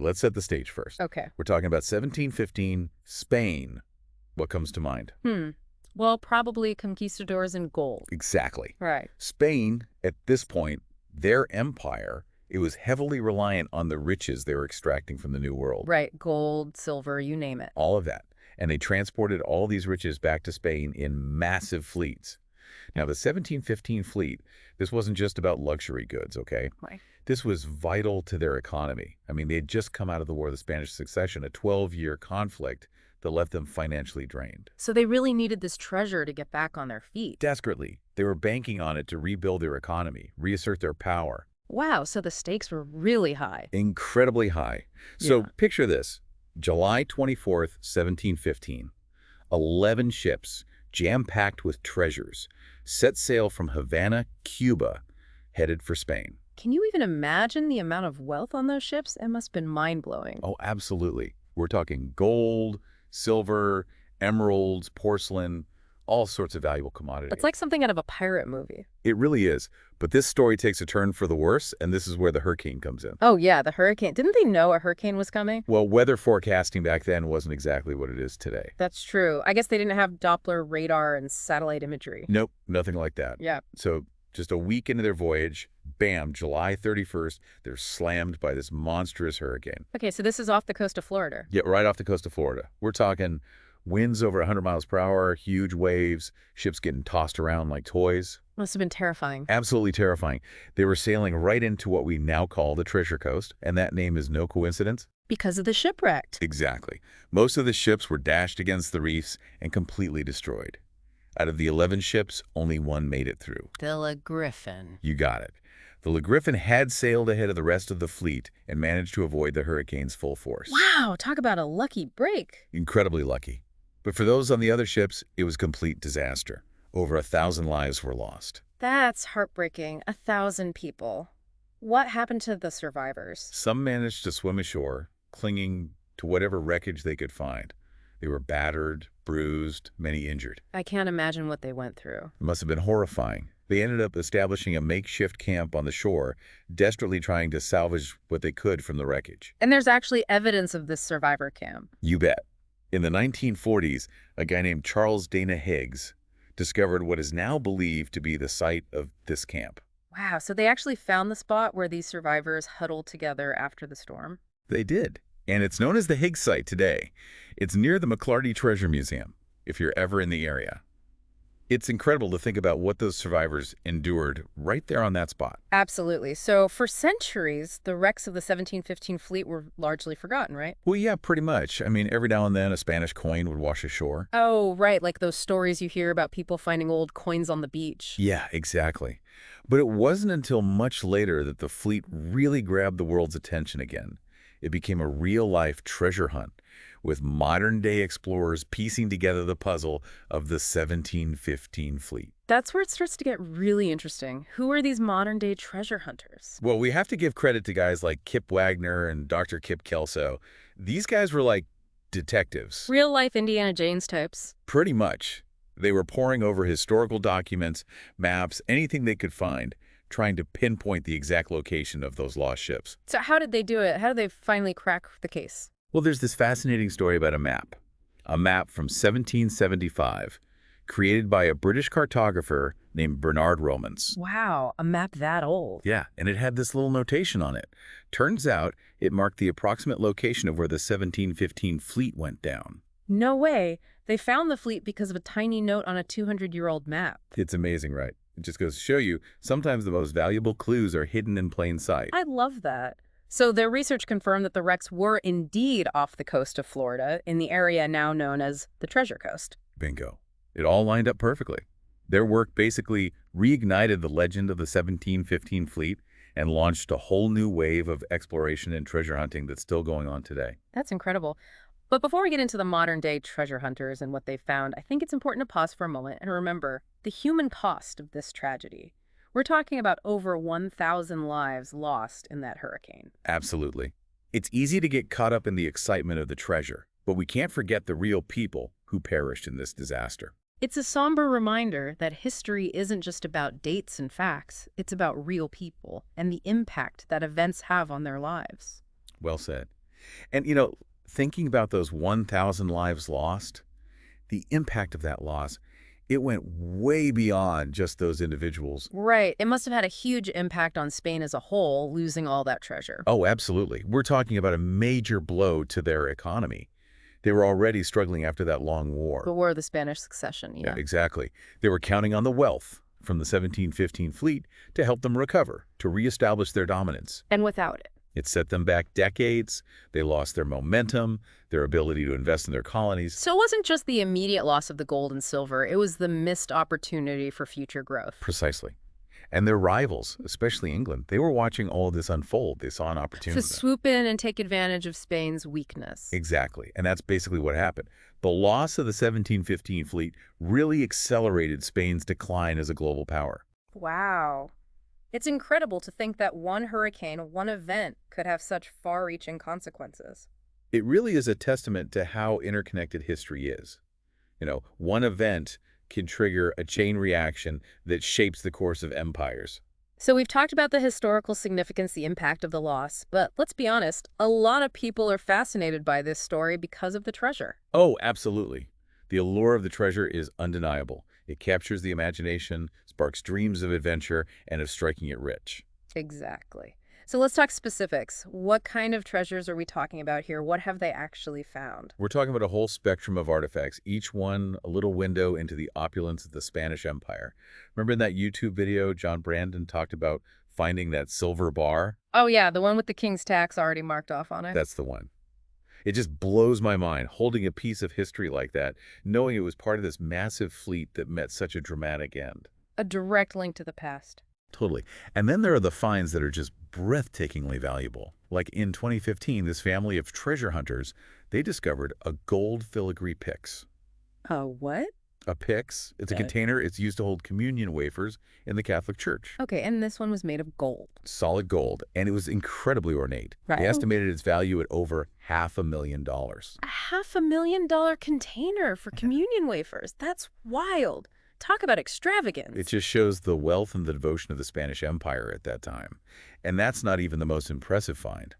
Let's set the stage first. Okay. We're talking about 1715, Spain. What comes to mind? Well, probably conquistadors and gold. Exactly. Right. Spain, at this point, their empire, it was heavily reliant on the riches they were extracting from the New World. Right. Gold, silver, you name it. All of that. And they transported all these riches back to Spain in massive fleets. Now, the 1715 fleet, this wasn't just about luxury goods, okay? Right. This was vital to their economy. I mean, they had just come out of the War of the Spanish Succession, a 12-year conflict that left them financially drained. So they really needed this treasure to get back on their feet. Desperately, they were banking on it to rebuild their economy, reassert their power. Wow, so the stakes were really high. Incredibly high. So Yeah. picture this. July 24th, 1715. 11 ships, jam-packed with treasures, set sail from Havana, Cuba, headed for Spain. Can you even imagine the amount of wealth on those ships? It must have been mind-blowing. Oh, absolutely. We're talking gold, silver, emeralds, porcelain, all sorts of valuable commodities. It's like something out of a pirate movie. It really is. But this story takes a turn for the worse, and this is where the hurricane comes in. Oh, yeah, the hurricane. Didn't they know a hurricane was coming? Well, weather forecasting back then wasn't exactly what it is today. That's true. I guess they didn't have Doppler radar and satellite imagery. Nope, nothing like that. Yeah. So just a week into their voyage, bam, July 31st, they're slammed by this monstrous hurricane. Okay, so this is off the coast of Florida. Yeah, right off the coast of Florida. We're talking winds over 100 miles per hour, huge waves, ships getting tossed around like toys. Must have been terrifying. Absolutely terrifying. They were sailing right into what we now call the Treasure Coast, and that name is no coincidence. Because of the shipwreck. Exactly. Most of the ships were dashed against the reefs and completely destroyed. Out of the 11 ships, only one made it through. The Griffon. You got it. The Griffon had sailed ahead of the rest of the fleet and managed to avoid the hurricane's full force. Wow, talk about a lucky break. Incredibly lucky. But for those on the other ships, it was complete disaster. Over 1,000 lives were lost. That's heartbreaking. 1,000 people. What happened to the survivors? Some managed to swim ashore, clinging to whatever wreckage they could find. They were battered, bruised, many injured. I can't imagine what they went through. It must have been horrifying. They ended up establishing a makeshift camp on the shore, desperately trying to salvage what they could from the wreckage. And there's actually evidence of this survivor camp. You bet. In the 1940s, a guy named Charles Dana Higgs discovered what is now believed to be the site of this camp. Wow, so they actually found the spot where these survivors huddled together after the storm? They did. And it's known as the Higgs site today. It's near the McLarty Treasure Museum, if you're ever in the area. It's incredible to think about what those survivors endured right there on that spot. Absolutely. So for centuries, the wrecks of the 1715 fleet were largely forgotten, right? Well, yeah, pretty much. I mean, every now and then a Spanish coin would wash ashore. Oh, right, like those stories you hear about people finding old coins on the beach. Yeah, exactly. But it wasn't until much later that the fleet really grabbed the world's attention again. It became a real-life treasure hunt, with modern-day explorers piecing together the puzzle of the 1715 fleet. That's where it starts to get really interesting. Who are these modern-day treasure hunters? Well, we have to give credit to guys like Kip Wagner and Dr. Kip Kelso. These guys were like detectives. Real-life Indiana Jones types. Pretty much. They were poring over historical documents, maps, anything they could find, trying to pinpoint the exact location of those lost ships. So how did they do it? How did they finally crack the case? Well, there's this fascinating story about a map from 1775, created by a British cartographer named Bernard Romans. Wow, a map that old. Yeah, and it had this little notation on it. Turns out it marked the approximate location of where the 1715 fleet went down. No way. They found the fleet because of a tiny note on a 200-year-old map. It's amazing, right? It just goes to show you, sometimes the most valuable clues are hidden in plain sight. I love that. So their research confirmed that the wrecks were indeed off the coast of Florida, in the area now known as the Treasure Coast. Bingo. It all lined up perfectly. Their work basically reignited the legend of the 1715 fleet and launched a whole new wave of exploration and treasure hunting that's still going on today. That's incredible. But before we get into the modern-day treasure hunters and what they found, I think it's important to pause for a moment and remember the human cost of this tragedy. We're talking about over 1,000 lives lost in that hurricane. Absolutely. It's easy to get caught up in the excitement of the treasure, but we can't forget the real people who perished in this disaster. It's a somber reminder that history isn't just about dates and facts. It's about real people and the impact that events have on their lives. Well said. And, thinking about those 1,000 lives lost, the impact of that loss, it went way beyond just those individuals. Right. It must have had a huge impact on Spain as a whole, losing all that treasure. Oh, absolutely. We're talking about a major blow to their economy. They were already struggling after that long war. The War of the Spanish Succession, Yeah, yeah. exactly. They were counting on the wealth from the 1715 fleet to help them recover, to reestablish their dominance. And without it. It set them back decades. They lost their momentum, their ability to invest in their colonies. So it wasn't just the immediate loss of the gold and silver, it was the missed opportunity for future growth. Precisely. And their rivals, especially England, they were watching all of this unfold. They saw an To opportunity. swoop in and take advantage of Spain's weakness. Exactly. And that's basically what happened. The loss of the 1715 fleet really accelerated Spain's decline as a global power. Wow. It's incredible to think that one hurricane, one event, could have such far-reaching consequences. It really is a testament to how interconnected history is. One event can trigger a chain reaction that shapes the course of empires. So we've talked about the historical significance, the impact of the loss, but let's be honest, a lot of people are fascinated by this story because of the treasure. Oh, absolutely. The allure of the treasure is undeniable. It captures the imagination, sparks dreams of adventure, and of striking it rich. Exactly. So let's talk specifics. What kind of treasures are we talking about here? What have they actually found? We're talking about a whole spectrum of artifacts, each one a little window into the opulence of the Spanish Empire. Remember in that YouTube video, John Brandon talked about finding that silver bar? Oh yeah, the one with the king's tax already marked off on it. That's the one. It just blows my mind, holding a piece of history like that, knowing it was part of this massive fleet that met such a dramatic end. A direct link to the past. Totally. And then there are the finds that are just breathtakingly valuable. Like in 2015, this family of treasure hunters, they discovered a gold filigree pyx. What? A pyx, it's a Okay. container. It's used to hold communion wafers in the Catholic Church. Okay, and this one was made of gold. Solid gold, and it was incredibly ornate. Right. They estimated its value at over $500,000. A $500,000 container for communion wafers. That's wild. Talk about extravagance. It just shows the wealth and the devotion of the Spanish Empire at that time. And that's not even the most impressive find.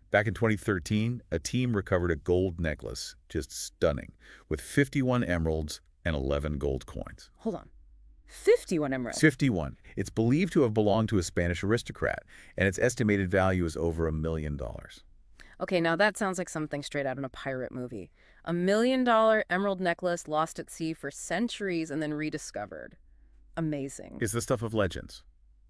Back in 2013, a team recovered a gold necklace, just stunning, with 51 emeralds and 11 gold coins. Hold on. 51 emeralds. 51. It's believed to have belonged to a Spanish aristocrat, and its estimated value is over $1 million. Okay, now that sounds like something straight out of a pirate movie. $1 million emerald necklace lost at sea for centuries and then rediscovered. Amazing. It's the stuff of legends.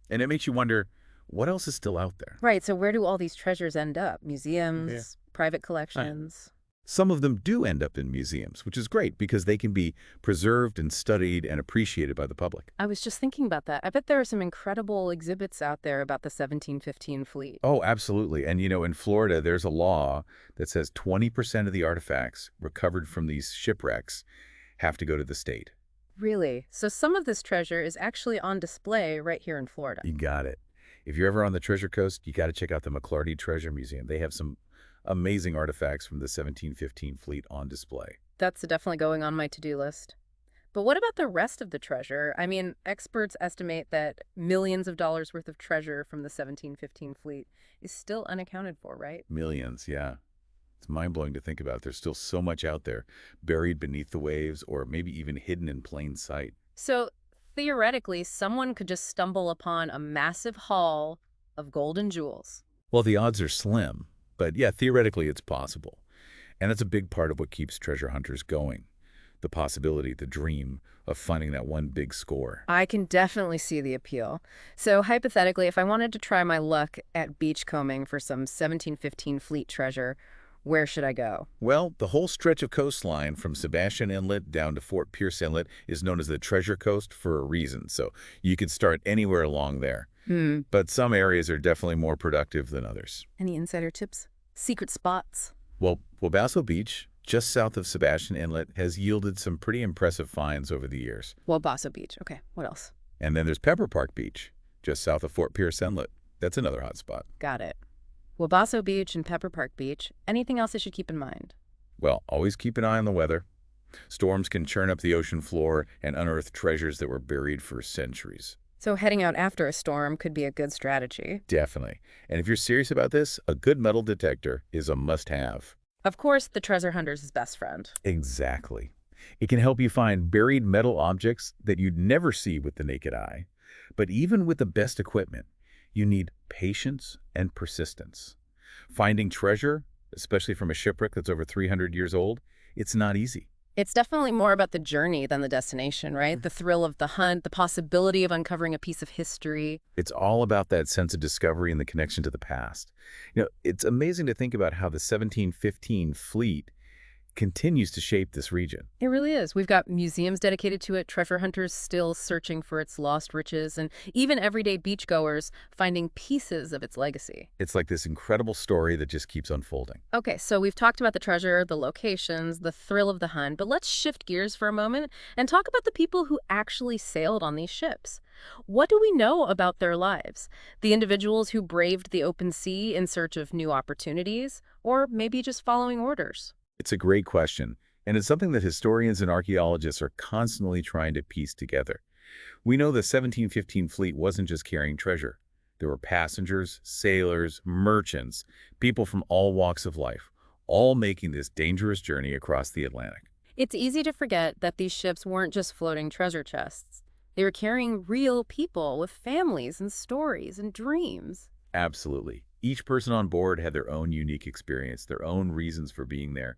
And it makes you wonder, what else is still out there? Right, so where do all these treasures end up? Museums, Yeah. private collections? Some of them do end up in museums, which is great because they can be preserved and studied and appreciated by the public. I was just thinking about that. I bet there are some incredible exhibits out there about the 1715 fleet. Oh, absolutely. And in Florida, there's a law that says 20% of the artifacts recovered from these shipwrecks have to go to the state. Really? So some of this treasure is actually on display right here in Florida. You got it. If you're ever on the Treasure Coast, you got to check out the McClarty Treasure Museum. They have some amazing artifacts from the 1715 fleet on display. That's definitely going on my to-do list. But what about the rest of the treasure? I mean, experts estimate that millions of dollars worth of treasure from the 1715 fleet is still unaccounted for, right? Millions, yeah. It's mind-blowing to think about. There's still so much out there, buried beneath the waves or maybe even hidden in plain sight. So theoretically, someone could just stumble upon a massive haul of gold and jewels. Well, the odds are slim, but yeah, theoretically it's possible. And that's a big part of what keeps treasure hunters going. The possibility, the dream of finding that one big score. I can definitely see the appeal. So hypothetically, if I wanted to try my luck at beachcombing for some 1715 fleet treasure, where should I go? Well, the whole stretch of coastline from Sebastian Inlet down to Fort Pierce Inlet is known as the Treasure Coast for a reason, so you could start anywhere along there. But some areas are definitely more productive than others. Any insider tips? Secret spots? Well, Wabasso Beach, just south of Sebastian Inlet, has yielded some pretty impressive finds over the years. Wabasso Beach. Okay, what else? And then there's Pepper Park Beach, just south of Fort Pierce Inlet. That's another hot spot. Got it. Wabasso Beach and Pepper Park Beach. Anything else I should keep in mind? Well, always keep an eye on the weather. Storms can churn up the ocean floor and unearth treasures that were buried for centuries. So heading out after a storm could be a good strategy. Definitely. And if you're serious about this, a good metal detector is a must-have. Of course, the treasure hunter's best friend. Exactly. It can help you find buried metal objects that you'd never see with the naked eye. But even with the best equipment, you need patience and persistence. Finding treasure, especially from a shipwreck that's over 300 years old, it's not easy. It's definitely more about the journey than the destination, right? The thrill of the hunt, the possibility of uncovering a piece of history. It's all about that sense of discovery and the connection to the past. It's amazing to think about how the 1715 fleet continues to shape this region. It really is. We've got museums dedicated to it, treasure hunters still searching for its lost riches, and even everyday beachgoers finding pieces of its legacy. It's like this incredible story that just keeps unfolding. Okay, so we've talked about the treasure, the locations, the thrill of the hunt, but let's shift gears for a moment and talk about the people who actually sailed on these ships. What do we know about their lives? The individuals who braved the open sea in search of new opportunities, or maybe just following orders? It's a great question, and it's something that historians and archaeologists are constantly trying to piece together. We know the 1715 fleet wasn't just carrying treasure. There were passengers, sailors, merchants, people from all walks of life, all making this dangerous journey across the Atlantic. It's easy to forget that these ships weren't just floating treasure chests. They were carrying real people with families and stories and dreams. Absolutely. Each person on board had their own unique experience, their own reasons for being there,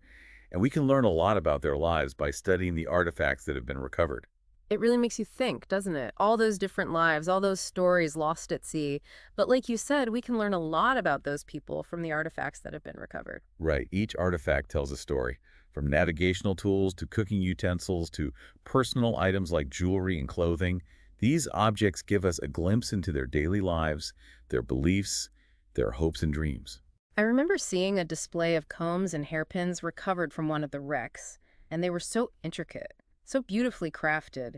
and we can learn a lot about their lives by studying the artifacts that have been recovered. It really makes you think, doesn't it? All those different lives, all those stories lost at sea. But like you said, we can learn a lot about those people from the artifacts that have been recovered. Right, each artifact tells a story, from navigational tools to cooking utensils to personal items like jewelry and clothing. These objects give us a glimpse into their daily lives, their beliefs, their hopes and dreams. I remember seeing a display of combs and hairpins recovered from one of the wrecks, and they were so intricate, so beautifully crafted.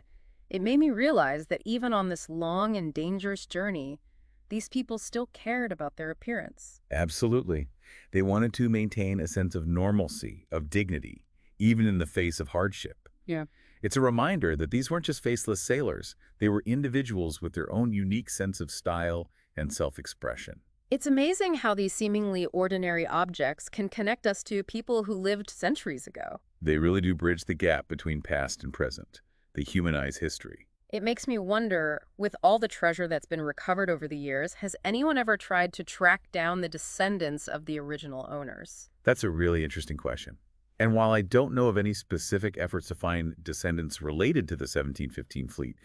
It made me realize that even on this long and dangerous journey, these people still cared about their appearance. Absolutely. They wanted to maintain a sense of normalcy, of dignity, even in the face of hardship. Yeah. It's a reminder that these weren't just faceless sailors. They were individuals with their own unique sense of style and self-expression. It's amazing how these seemingly ordinary objects can connect us to people who lived centuries ago. They really do bridge the gap between past and present. They humanize history. It makes me wonder, with all the treasure that's been recovered over the years, has anyone ever tried to track down the descendants of the original owners? That's a really interesting question. And while I don't know of any specific efforts to find descendants related to the 1715 fleet,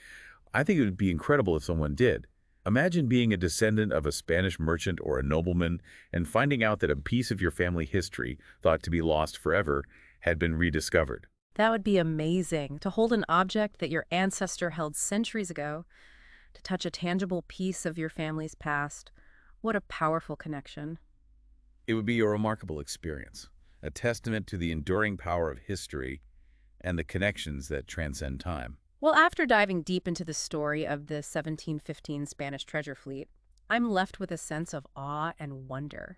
I think it would be incredible if someone did. Imagine being a descendant of a Spanish merchant or a nobleman and finding out that a piece of your family history, thought to be lost forever, had been rediscovered. That would be amazing, to hold an object that your ancestor held centuries ago, to touch a tangible piece of your family's past. What a powerful connection. It would be a remarkable experience, a testament to the enduring power of history and the connections that transcend time. Well, after diving deep into the story of the 1715 Spanish treasure fleet, I'm left with a sense of awe and wonder.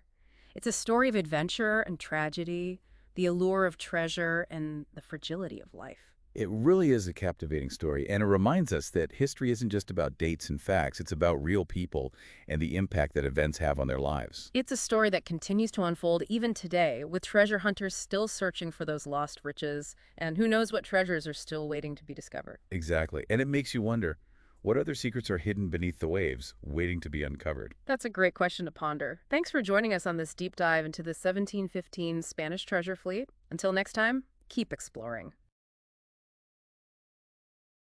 It's a story of adventure and tragedy, the allure of treasure, and the fragility of life. It really is a captivating story, and it reminds us that history isn't just about dates and facts. It's about real people and the impact that events have on their lives. It's a story that continues to unfold even today, with treasure hunters still searching for those lost riches, and who knows what treasures are still waiting to be discovered. Exactly. And it makes you wonder, what other secrets are hidden beneath the waves, waiting to be uncovered? That's a great question to ponder. Thanks for joining us on this deep dive into the 1715 Spanish treasure fleet. Until next time, keep exploring.